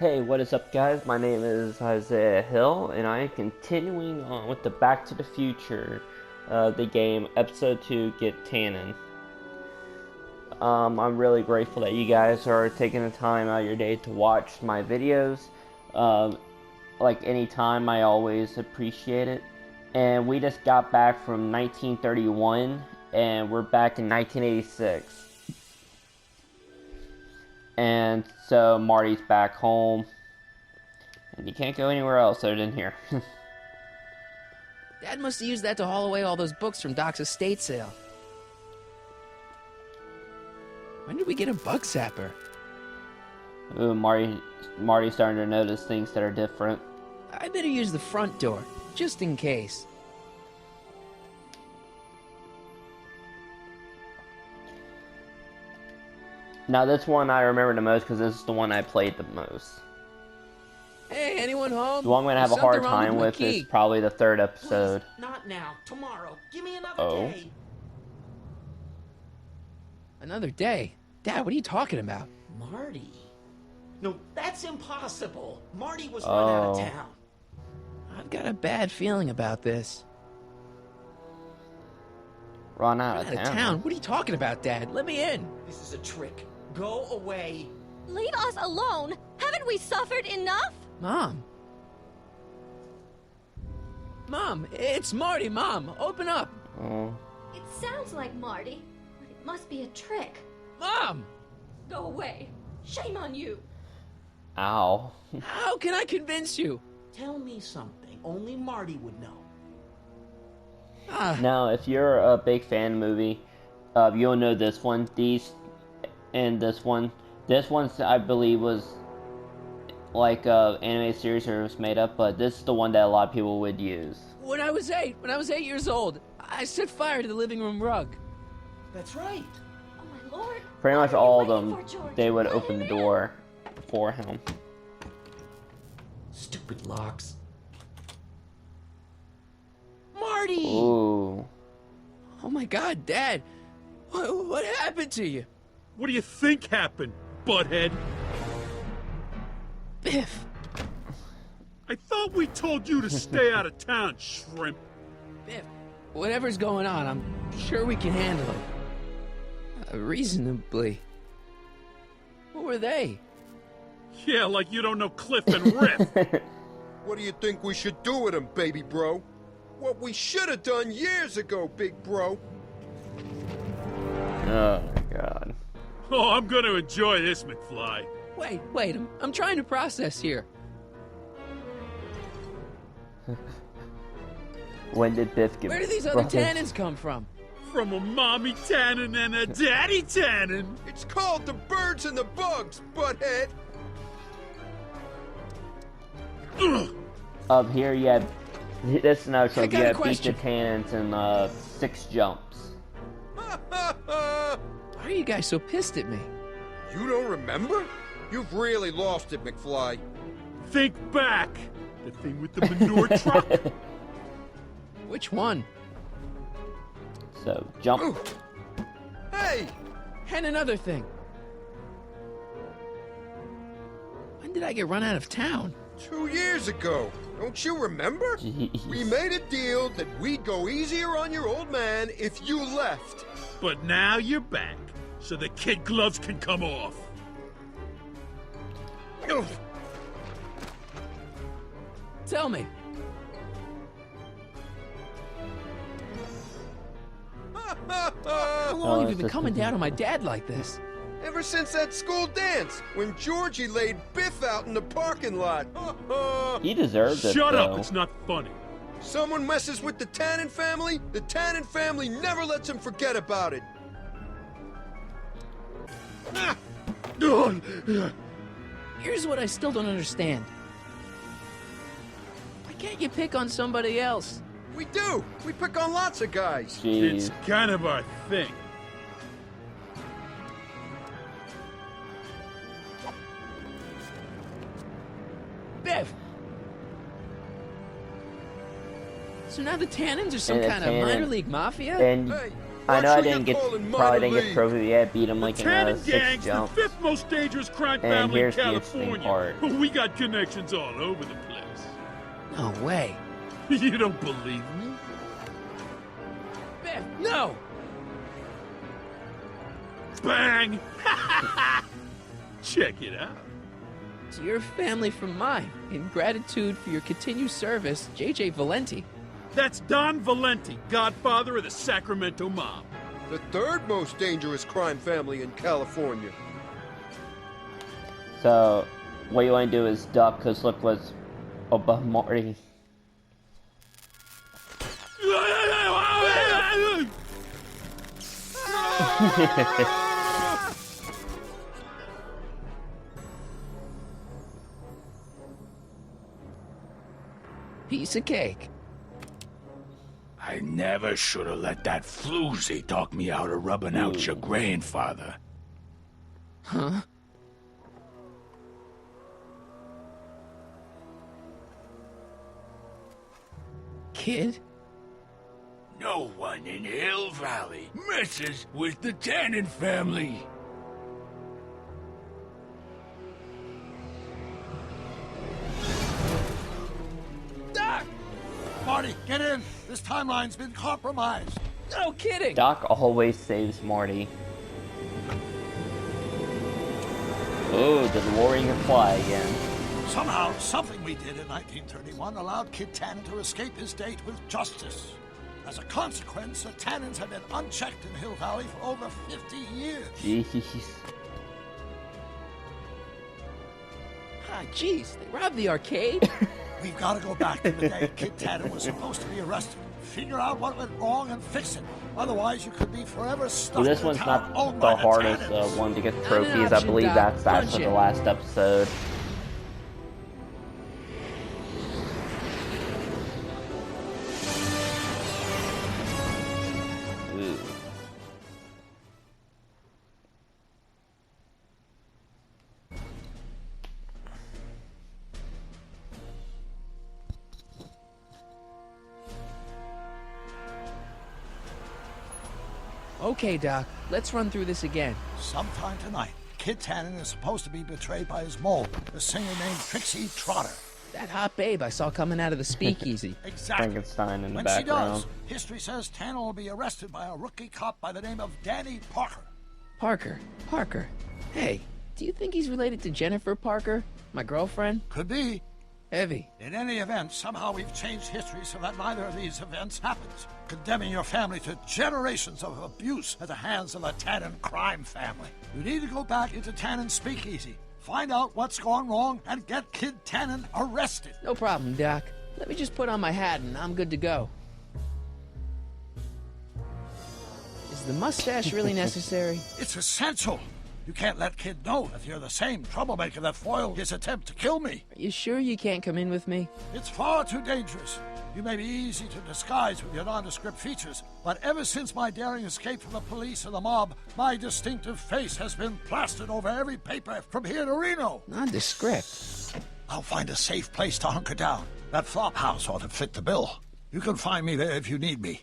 Hey, what is up, guys? My name is Isaiah Hill, and I am continuing on with the Back to the Future, the game, Episode 2, Get Tannen. I'm really grateful that you guys are taking the time out of your day to watch my videos. Like any time, I always appreciate it. And we just got back from 1931, and we're back in 1986. And so Marty's back home, and you can't go anywhere else other than here. Dad must have used that to haul away all those books from Doc's estate sale. When did we get a bug zapper? Ooh, Marty's starting to notice things that are different. I better use the front door, just in case. Now this one I remember the most because this is the one I played the most. Hey, anyone home? The one I'm going to have a hard time with key. is probably the third episode. Please, not now. Tomorrow. Give me another Oh. day. Another day? Dad, what are you talking about? Marty. No, that's impossible. Marty was run out of Oh. town. I've got a bad feeling about this. Run out Out of of town. town? What are you talking about, Dad? Let me in. This is a trick. Go away. Leave us alone! Haven't we suffered enough? Mom. Mom, it's Marty, Mom. Open up. Oh. It sounds like Marty, but it must be a trick. Mom! Go away. Shame on you. Ow. How can I convince you? Tell me something only Marty would know. Ah, Now, if you're a big fan of the movie, you'll know this one. These and this one. This one, I believe, was like a anime series or it was made up, but this is the one that a lot of people would use. when I was 8 years old, I set fire to the living room rug. That's right. Oh my lord. Pretty much What are you all of waiting them, for, George? they would Let open him the in. door for him. Stupid locks. Marty! Ooh. Oh my God, Dad! What happened to you? What do you think happened, butthead? Biff! I thought we told you to stay out of town, shrimp. Biff! Whatever's going on, I'm sure we can handle it. Reasonably. Who were they? Yeah, like you don't know Cliff and Riff. What do you think we should do with him, baby bro? What we should have done years ago, big bro. Oh my god. Oh, I'm gonna enjoy this, McFly. Wait, I'm trying to process here. When did Biff get Where do these other brothers? tannins come from? From a mommy Tannen and a daddy Tannen. It's called the birds and the bugs, butthead. Up here, you had this no so I you got a had beat the question. Tannins in 6 jumps. Why are you guys so pissed at me? You don't remember? You've really lost it, McFly. Think back. The thing with the manure truck. Which one? So jump. Ooh. Hey! And another thing. When did I get run out of town? 2 years ago. Don't you remember? Jeez. We made a deal that we'd go easier on your old man if you left. But now you're back, so the kid gloves can come off. Ugh. Tell me. How long have you been coming down on my dad like this? Ever since that school dance, when Georgie laid Biff out in the parking lot. He deserved it. Shut though. up, it's not funny. Someone messes with the Tannen family, the Tannen family never lets him forget about it. Ah! Here's what I still don't understand. Why can't you pick on somebody else? We do. We pick on lots of guys. Jeez. It's kind of our thing. Biff! So now the Tannins are some And the kind of Tannen- minor league mafia? And Hey, I know I Watch who didn't you're get, calling probably minor didn't get league. trophy yet, beat him The like in Tannen 6 gang's the jumps. 5th most dangerous crime And family in here's the interesting California. part. We got connections all over the place. No way. You don't believe me? Biff, no! Bang! Check it out. To your family from mine. In gratitude for your continued service, J.J. Valenti. That's Don Valenti, godfather of the Sacramento mob. The 3rd most dangerous crime family in California. So, what you want to do is duck, because look what's above Marty. Piece of cake. I never should have let that floozy talk me out of rubbing out your grandfather. Huh? Kid? No one in Hill Valley messes with the Tannen family. Doc! Marty, get in! This timeline's been compromised. No kidding! Doc always saves Marty. Oh, the DeLorean can fly again. Somehow, something we did in 1931 allowed Kid Tannen to escape his date with justice. As a consequence, the Tannens have been unchecked in Hill Valley for over 50 years. Jeez. Ah, jeez, they robbed the arcade? We've got to go back to the day Kid Tannen was supposed to be arrested. Figure out what went wrong and fix it. Otherwise, you could be forever stuck Well, this in a one's town not owned the by hardest Tannens. one to get Not an trophies. I option, believe Doc. that's Punch actually it. the last episode. Ooh. Okay, Doc, let's run through this again. Sometime tonight, Kid Tannen is supposed to be betrayed by his mole, a singer named Trixie Trotter. That hot babe I saw coming out of the speakeasy. Exactly. Frankenstein in the When background. she does, history says Tannen will be arrested by a rookie cop by the name of Danny Parker. Parker. Hey, do you think he's related to Jennifer Parker, my girlfriend? Could be. Heavy. In any event, somehow we've changed history so that neither of these events happens, condemning your family to generations of abuse at the hands of the Tannen crime family. You need to go back into Tannen's speakeasy, find out what's gone wrong, and get Kid Tannen arrested. No problem, Doc. Let me just put on my hat and I'm good to go. Is the mustache really necessary? It's essential. You can't let Kid know that you're the same troublemaker that foiled his attempt to kill me. Are you sure you can't come in with me? It's far too dangerous. You may be easy to disguise with your nondescript features, but ever since my daring escape from the police and the mob, my distinctive face has been plastered over every paper from here to Reno. Nondescript. I'll find a safe place to hunker down. That flop house ought to fit the bill. You can find me there if you need me.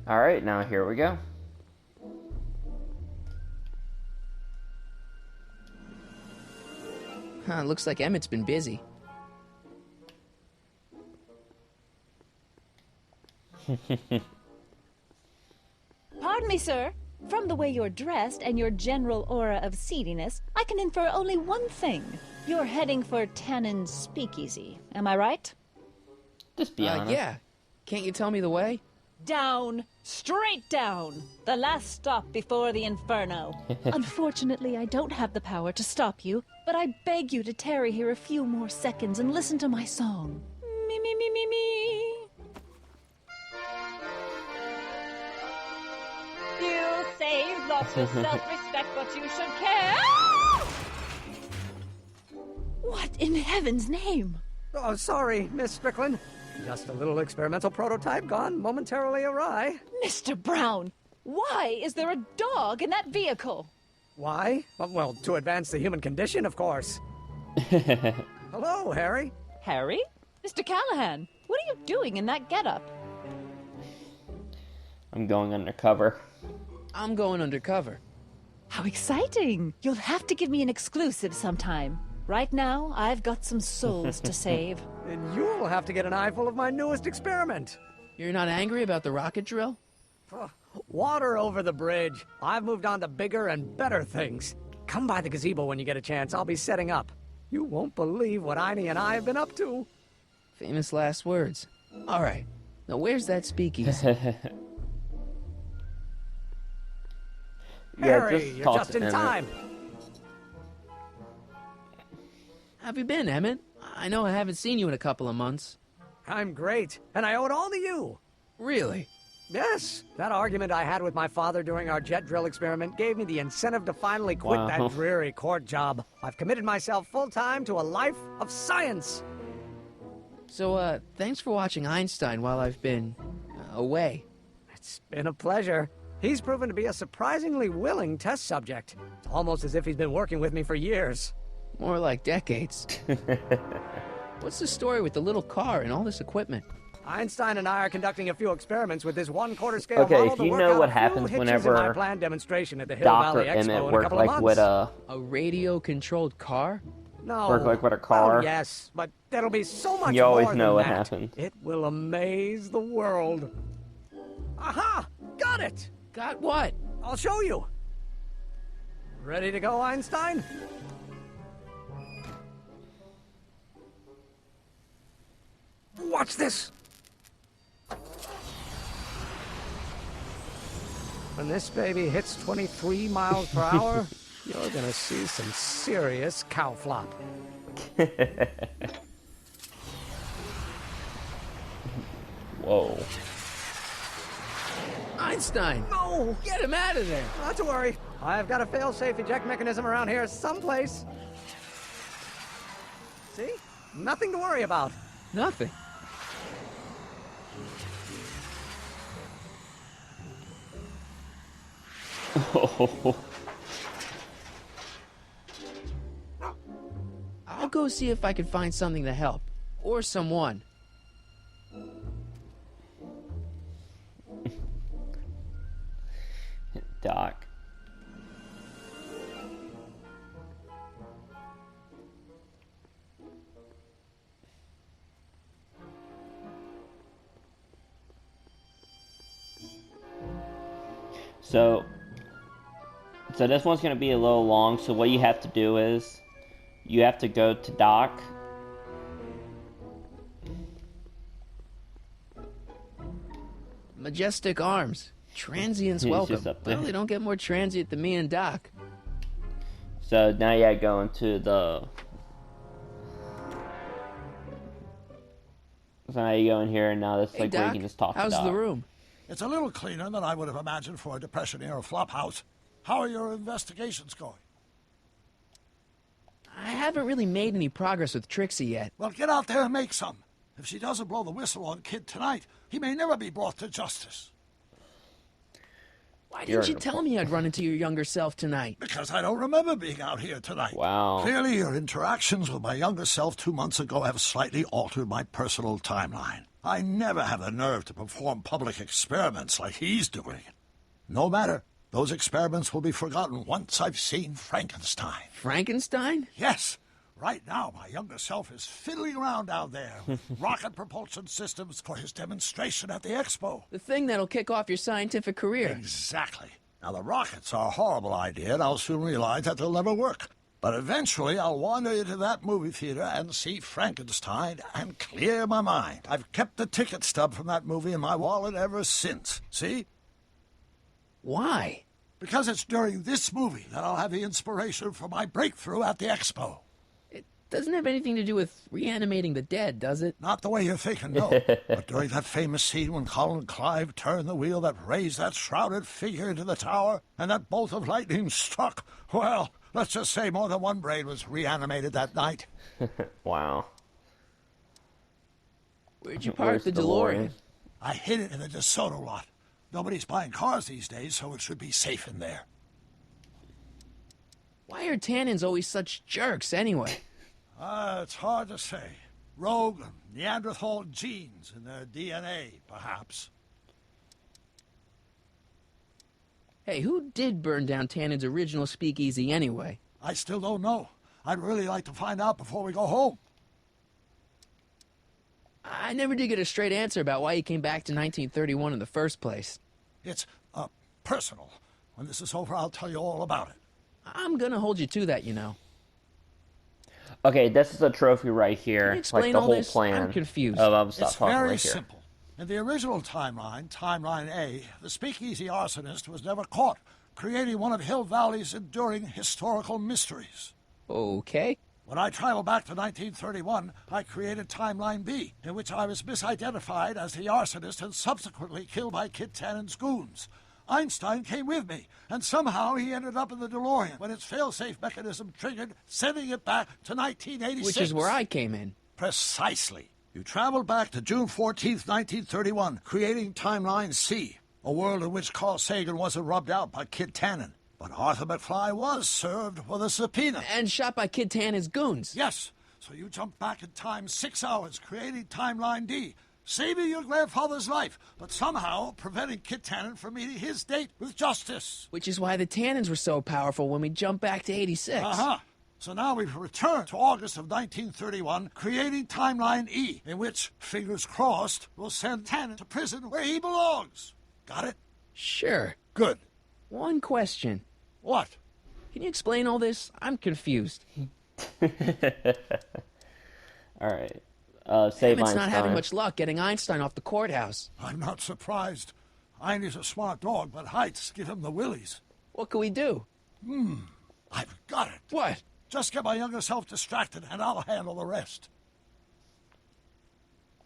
Alright, now here we go. Huh, looks like Emmett's been busy. Pardon me, sir. From the way you're dressed and your general aura of seediness, I can infer only one thing. You're heading for Tannen's speakeasy. Am I right? Just be honest. Yeah. Can't you tell me the way? Down. Straight down. The last stop before the inferno. Unfortunately, I don't have the power to stop you, but I beg you to tarry here a few more seconds and listen to my song. Me, me, me, me, me. You say you've lost your self-respect, but you should care. What in heaven's name? Oh, sorry, Miss Strickland. Just a little experimental prototype gone momentarily awry. Mr. Brown, why is there a dog in that vehicle? Why? Well, to advance the human condition, of course. Hello, Harry. Harry? Mr. Callahan, what are you doing in that getup? I'm going undercover. I'm going undercover. How exciting! You'll have to give me an exclusive sometime. Right now, I've got some souls to save. And you'll have to get an eyeful of my newest experiment. You're not angry about the rocket drill? Water over the bridge. I've moved on to bigger and better things. Come by the gazebo when you get a chance. I'll be setting up. You won't believe what Einie and I have been up to. Famous last words. All right. Now where's that speakeasy? Harry, you're just in Emmett. time. How have you been, Emmett? I know I haven't seen you in a couple of months. I'm great, and I owe it all to you. Really? Yes, that argument I had with my father during our jet drill experiment gave me the incentive to finally quit that dreary court job. I've committed myself full-time to a life of science. So, thanks for watching Einstein while I've been away. It's been a pleasure. He's proven to be a surprisingly willing test subject. It's almost as if he's been working with me for years. More like decades. What's the story with the little car and all this equipment? Einstein and I are conducting a few experiments with this 1/4 scale Okay, model if to you work know out what a few happens hitches whenever in my planned demonstration at the Hill Doc or Valley Expo Emmett in a work couple of like months. with a radio-controlled car? No. work like with a car. Oh, yes, but that'll be so much You always more know than what that. happens. It will amaze the world. Aha! Got it! Got what? I'll show you. Ready to go, Einstein? Watch this. When this baby hits 23 miles per hour, you're gonna see some serious cow flop. Whoa. Einstein! No! Get him out of there! Not to worry. I've got a fail-safe eject mechanism around here someplace. See? Nothing to worry about. Nothing. I'll go see if I can find something to help. Or someone. Doc. So this one's going to be a little long, so what you have to do is you have to go to Doc. Majestic arms. Transients He's welcome. just up there. Well, they don't get more transient than me and Doc. So now you gotta go into the... So now you go in here, and now this Hey, like where you Doc, can just talk to how's Doc. the room? It's a little cleaner than I would have imagined for a Depression-era flophouse. How are your investigations going? I haven't really made any progress with Trixie yet. Well, get out there and make some. If she doesn't blow the whistle on Kid tonight, he may never be brought to justice. Why didn't you tell me I'd run into your younger self tonight? Because I don't remember being out here tonight. Wow. Clearly, your interactions with my younger self 2 months ago have slightly altered my personal timeline. I never have the nerve to perform public experiments like he's doing. No matter. Those experiments will be forgotten once I've seen Frankenstein. Frankenstein? Yes. Right now, my younger self is fiddling around down there with rocket propulsion systems for his demonstration at the expo. The thing that'll kick off your scientific career. Exactly. Now, the rockets are a horrible idea, and I'll soon realize that they'll never work. But eventually, I'll wander into that movie theater and see Frankenstein and clear my mind. I've kept the ticket stub from that movie in my wallet ever since. See? Why? Because it's during this movie that I'll have the inspiration for my breakthrough at the expo. It doesn't have anything to do with reanimating the dead, does it? Not the way you're thinking, no. But during that famous scene when Colin Clive turned the wheel that raised that shrouded figure into the tower and that bolt of lightning struck, well, let's just say more than one brain was reanimated that night. Wow. Where'd you park Where's the DeLorean? I hid it in the DeSoto lot. Nobody's buying cars these days, so it should be safe in there. Why are Tannens always such jerks, anyway? It's hard to say. Rogue Neanderthal genes in their DNA, perhaps. Hey, who did burn down Tannen's original speakeasy anyway? I still don't know. I'd really like to find out before we go home. I never did get a straight answer about why he came back to 1931 in the first place. It's, personal. When this is over, I'll tell you all about it. I'm gonna hold you to that, you know. Okay, this is a trophy right here. Can you explain like the all whole this? plan. I'm confused. It's very simple. In the original timeline, Timeline A, the speakeasy arsonist was never caught, creating one of Hill Valley's enduring historical mysteries. Okay. When I traveled back to 1931, I created Timeline B, in which I was misidentified as the arsonist and subsequently killed by Kid Tannen's goons. Einstein came with me, and somehow he ended up in the DeLorean when its failsafe mechanism triggered, sending it back to 1986. Which is where I came in. Precisely. You traveled back to June 14th, 1931, creating Timeline C, a world in which Carl Sagan wasn't rubbed out by Kid Tannen. But Arthur McFly was served with a subpoena. And shot by Kid Tannen's goons. Yes. So you jumped back in time 6 hours, creating Timeline D, saving your grandfather's life, but somehow preventing Kid Tannen from meeting his date with justice. Which is why the Tannens were so powerful when we jumped back to 86. Uh-huh. So now we've returned to August of 1931, creating Timeline E, in which, fingers crossed, we'll send Tannen to prison where he belongs. Got it? Sure. Good. One question. What? Can you explain all this? I'm confused. Alright. Save Einstein. Not having much luck getting Einstein off the courthouse. I'm not surprised. Einstein's a smart dog, but heights give him the willies. What can we do? I've got it. What? Just get my younger self distracted, and I'll handle the rest.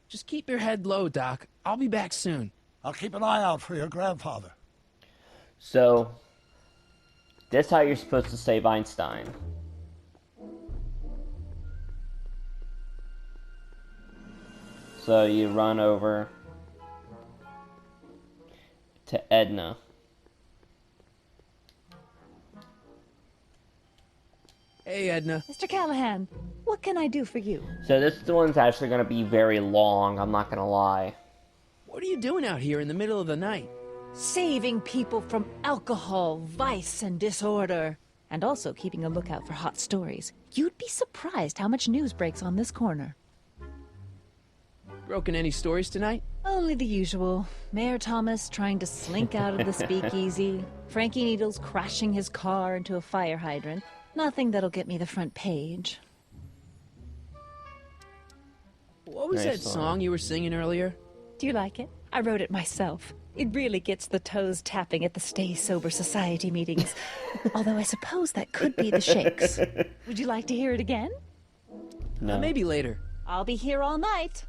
Just keep your head low, Doc. I'll be back soon. I'll keep an eye out for your grandfather. So, this is how you're supposed to save Einstein. So you run over to Edna. Hey, Edna. Mr. Callahan, what can I do for you? So this one's actually going to be very long, I'm not going to lie. What are you doing out here in the middle of the night? Saving people from alcohol, vice, and disorder. And also keeping a lookout for hot stories. You'd be surprised how much news breaks on this corner. Broken any stories tonight? Only the usual. Mayor Thomas trying to slink out of the speakeasy. Frankie Needles crashing his car into a fire hydrant. Nothing that'll get me the front page. What was that song you were singing earlier? Do you like it? I wrote it myself. It really gets the toes tapping at the Stay Sober Society meetings. Although I suppose that could be the Shakes. Would you like to hear it again? No. Maybe later. I'll be here all night.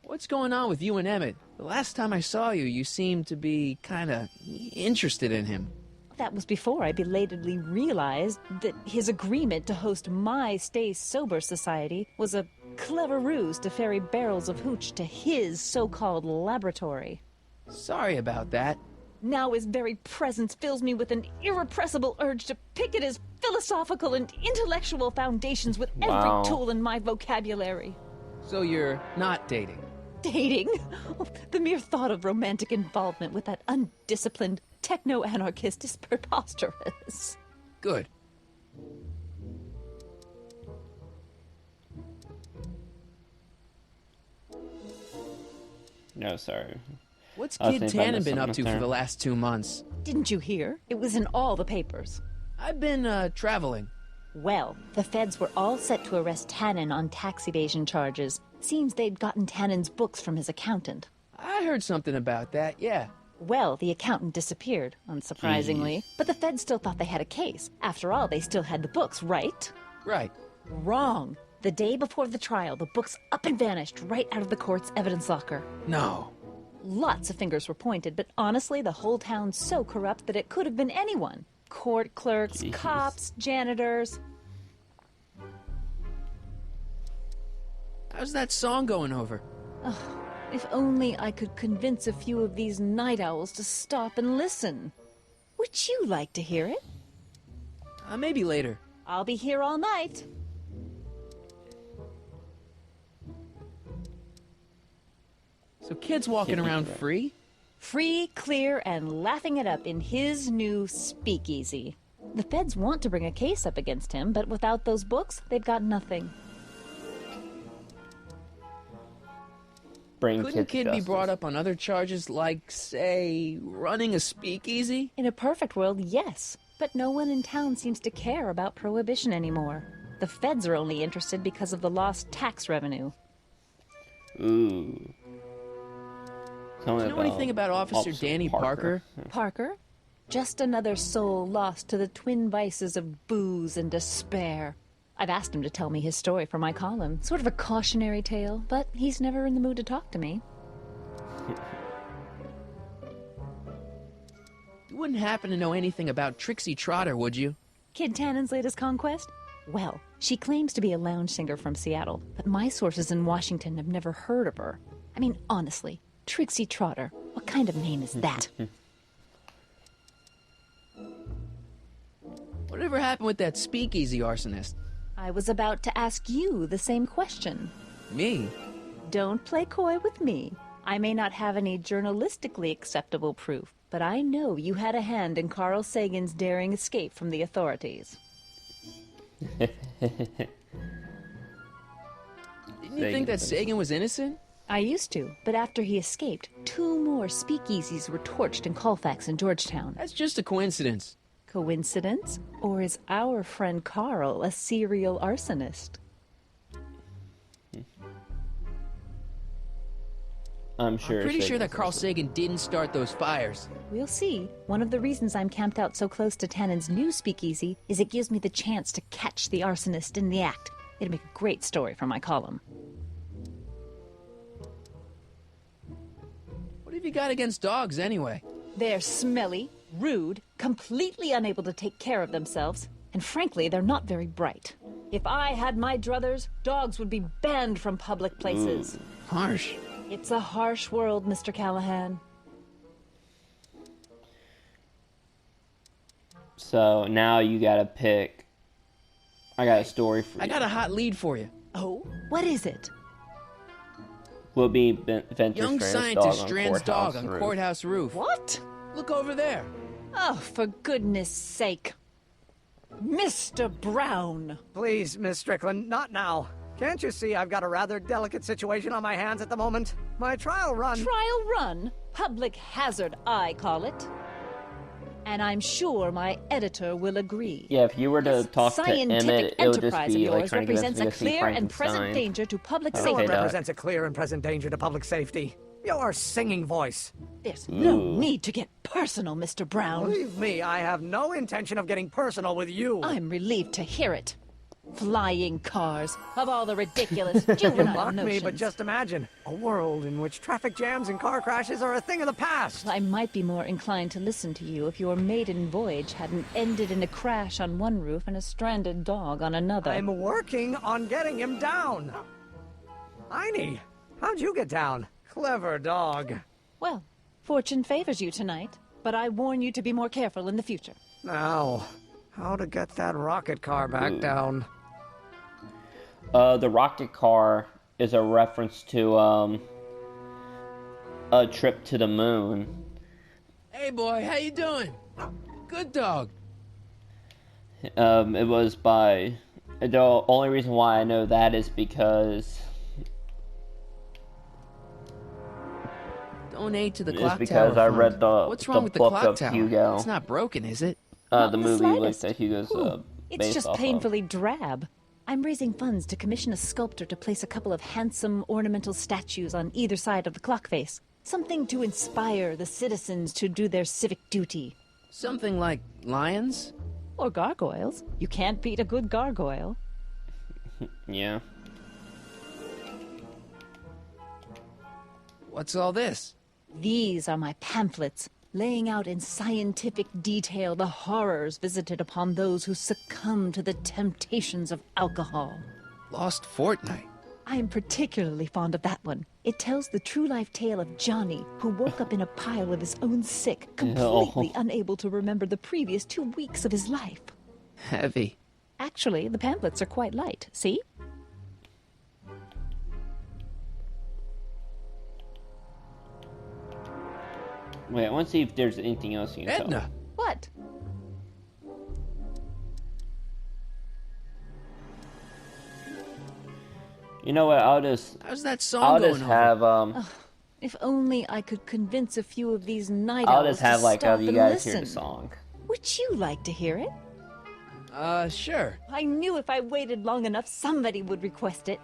What's going on with you and Emmett? The last time I saw you, you seemed to be kinda interested in him. That was before I belatedly realized that his agreement to host my Stay Sober Society was a clever ruse to ferry barrels of hooch to his so-called laboratory. Sorry about that. Now his very presence fills me with an irrepressible urge to pick at his philosophical and intellectual foundations with every tool in my vocabulary. So you're not dating? Dating? Oh, the mere thought of romantic involvement with that undisciplined techno-anarchist is preposterous. Good. No, sorry. What's Kid Tannen been up to for the last 2 months? Didn't you hear? It was in all the papers. I've been, traveling. Well, the feds were all set to arrest Tannen on tax evasion charges. Seems they'd gotten Tannen's books from his accountant. I heard something about that, yeah. Well, the accountant disappeared, unsurprisingly. But the feds still thought they had a case. After all, they still had the books, right? Right. Wrong. The day before the trial, the books up and vanished right out of the court's evidence locker. No. Lots of fingers were pointed, but honestly, the whole town's so corrupt that it could have been anyone. Court clerks, cops, janitors. How's that song going over? If only I could convince a few of these night owls to stop and listen. Would you like to hear it? Maybe later. I'll be here all night. So kids walking around free? Free, clear, and laughing it up in his new speakeasy. The feds want to bring a case up against him, but without those books, they've got nothing. Couldn't Kid be brought up on other charges like, say, running a speakeasy? In a perfect world, yes. But no one in town seems to care about prohibition anymore. The feds are only interested because of the lost tax revenue. Ooh. Do you know anything about Officer Danny Parker? Parker? Just another soul lost to the twin vices of booze and despair. I've asked him to tell me his story for my column. Sort of a cautionary tale, but he's never in the mood to talk to me. You wouldn't happen to know anything about Trixie Trotter, would you? Kid Tannen's latest conquest? Well, she claims to be a lounge singer from Seattle, but my sources in Washington have never heard of her. I mean, honestly, Trixie Trotter, what kind of name is that? Whatever happened with that speakeasy arsonist? I was about to ask you the same question. Me? Don't play coy with me. I may not have any journalistically acceptable proof, but I know you had a hand in Carl Sagan's daring escape from the authorities. Didn't you think that Sagan was innocent? I used to, but after he escaped, 2 more speakeasies were torched in Colfax and Georgetown. That's just a coincidence. Coincidence? Or is our friend Carl a serial arsonist? I'm pretty sure that Carl Sagan didn't start those fires. We'll see. One of the reasons I'm camped out so close to Tannen's new speakeasy is it gives me the chance to catch the arsonist in the act. It'd make a great story for my column. What have you got against dogs, anyway? They're smelly, rude, completely unable to take care of themselves, and frankly, they're not very bright. If I had my druthers, dogs would be banned from public places. Harsh. It's a harsh world, Mr. Callahan. So now you gotta pick. I got a story for you. I got a hot lead for you. Oh? What is it? Will be Venture Young scientist strands dog on courthouse roof. What? Look over there. Oh, for goodness sake. Mr. Brown! Please, Miss Strickland, not now. Can't you see I've got a rather delicate situation on my hands at the moment? My trial run... Trial run? Public hazard, I call it. And I'm sure my editor will agree. Yeah, if you were to talk to Emmett, it would just be like trying to get us represents to a go see clear and present Frankenstein. danger to public No safety. one represents a clear and present danger to public safety. Your singing voice. There's no need to get personal, Mr. Brown. Believe me, I have no intention of getting personal with you. I'm relieved to hear it. Flying cars, of all the ridiculous You juvenile mock me, notions. but just imagine a world in which traffic jams and car crashes are a thing of the past. I might be more inclined to listen to you if your maiden voyage hadn't ended in a crash on one roof and a stranded dog on another. I'm working on getting him down. Heine, how'd you get down? Clever dog. Well, fortune favors you tonight, but I warn you to be more careful in the future. Now, how to get that rocket car back down? The rocket car is a reference to a trip to the moon. Hey, boy, how you doing? Good dog. It was by... The only reason why I know that is because... Donate to the It's clock because tower I read fund. What's wrong with the book clock of tower? Hugo. It's not broken, is it? The movie slightest. that Hugo's It's based just off painfully drab. I'm raising funds to commission a sculptor to place a couple of handsome ornamental statues on either side of the clock face. Something to inspire the citizens to do their civic duty. Something like lions? Or gargoyles. You can't beat a good gargoyle. of. Yeah. What's all this? These are my pamphlets, laying out in scientific detail the horrors visited upon those who succumb to the temptations of alcohol. Lost fortnight. I am particularly fond of that one. It tells the true-life tale of Johnny, who woke up in a pile of his own sick, completely unable to remember the previous 2 weeks of his life. Heavy. Actually, the pamphlets are quite light. See? Wait, I want to see if there's anything else you can tell. Edna! What? You know what? I'll just. How's that song I'll going just over? have If only I could convince a few of these night I'll owls just have to like stop have you and guys listen. hear the song. Would you like to hear it? Sure. I knew if I waited long enough, somebody would request it.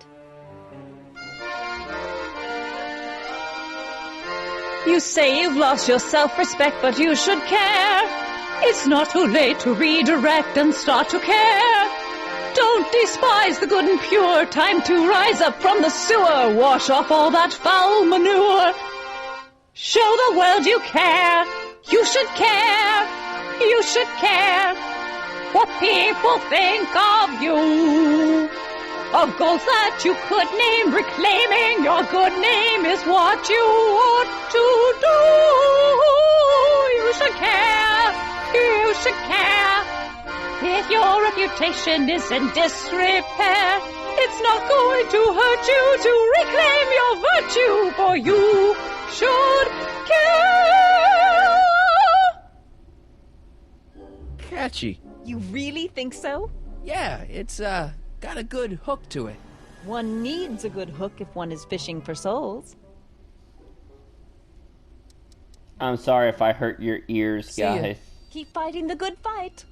You say you've lost your self-respect, but you should care. It's not too late to redirect and start to care. Don't despise the good and pure. Time to rise up from the sewer. Wash off all that foul manure. Show the world you care. You should care. You should care what people think of you. Of goals that you could name, reclaiming your good name is what you ought to do. You should care. You should care. If your reputation is in disrepair, it's not going to hurt you to reclaim your virtue, for you should care. Catchy. You really think so? Yeah, it's, got a good hook to it. One needs a good hook if one is fishing for souls. I'm sorry if I hurt your ears, See ya. guys. Keep fighting the good fight.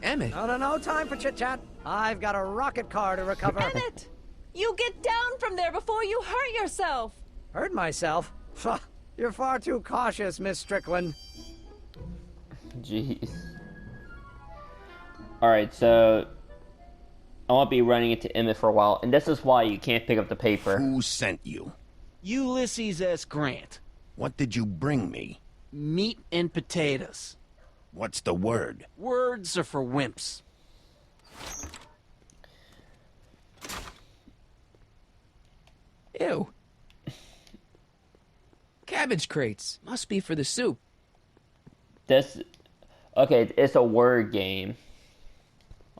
Emmett. No time for chit-chat. I've got a rocket car to recover. Emmett! You get down from there before you hurt yourself! Hurt myself? You're far too cautious, Miss Strickland. Jeez. Alright, so I won't be running into Emmett for a while, and this is why you can't pick up the paper. Who sent you? Ulysses S. Grant. What did you bring me? Meat and potatoes. What's the word? Words are for wimps. Ew. Cabbage crates. Must be for the soup. This, okay, it's a word game.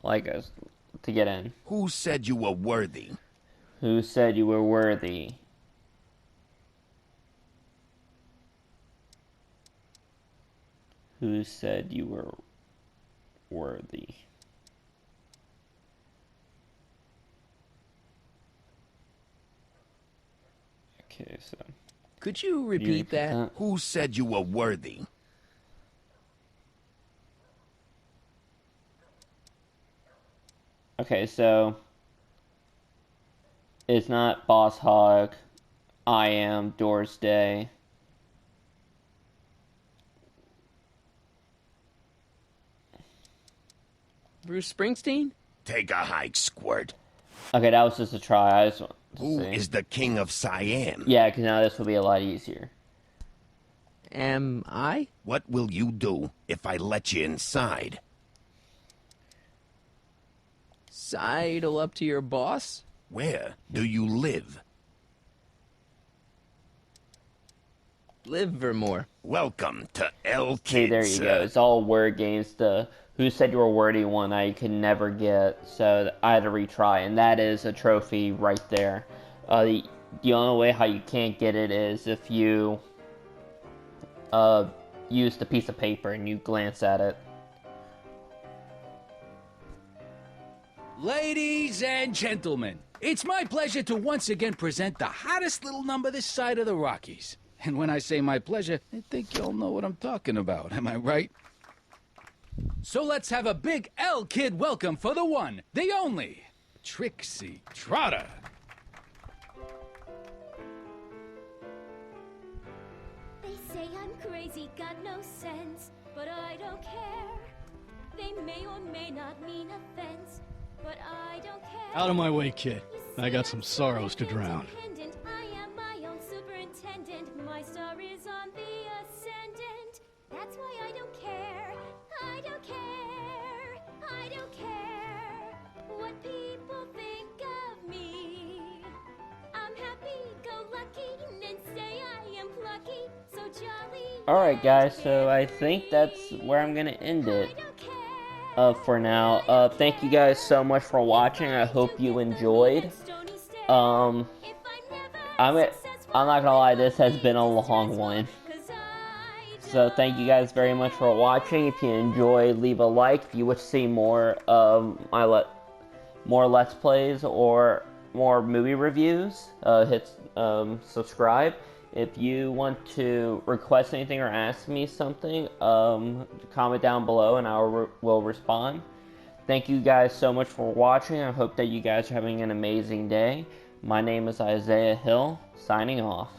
Like us to get in. Who said you were worthy? Who said you were worthy? Who said you were worthy? Okay, so. Could you repeat that? Who said you were worthy? Okay, so. It's not Boss Hog. I am Doris Day. Bruce Springsteen? Take a hike, Squirt. Okay, that was just a try. I just want to Who see. is the king of Siam? Yeah, because now this will be a lot easier. Am I? What will you do if I let you inside? Sidle up to your boss? Where do you live? Livermore. Welcome to El Kids. See, there you go. It's all word games. The Who Said You Were Worthy one I could never get, so I had to retry, and that is a trophy right there. The only way how you can't get it is if you use the piece of paper and you glance at it. Ladies and gentlemen, it's my pleasure to once again present the hottest little number this side of the Rockies. And when I say my pleasure, I think you'll know what I'm talking about, am I right? So let's have a big L-Kid welcome for the one, the only, Trixie Trotter. They say I'm crazy, got no sense, but I don't care. They may or may not mean offense, but I don't care. Out of my way, kid. I got some sorrows to drown. I am my own superintendent. My star is on the ascendant. That's why I don't care. I don't care. Alright guys, so I think that's where I'm gonna end it for now. Thank you guys so much for watching. I hope you enjoyed. I'm not gonna lie, this has been a long one. So thank you guys very much for watching. If you enjoyed, leave a like. If you wish to see more of my more Let's Plays or more movie reviews, hit subscribe. If you want to request anything or ask me something, comment down below and I will respond. Thank you guys so much for watching. I hope that you guys are having an amazing day. My name is Isaiah Hill, signing off.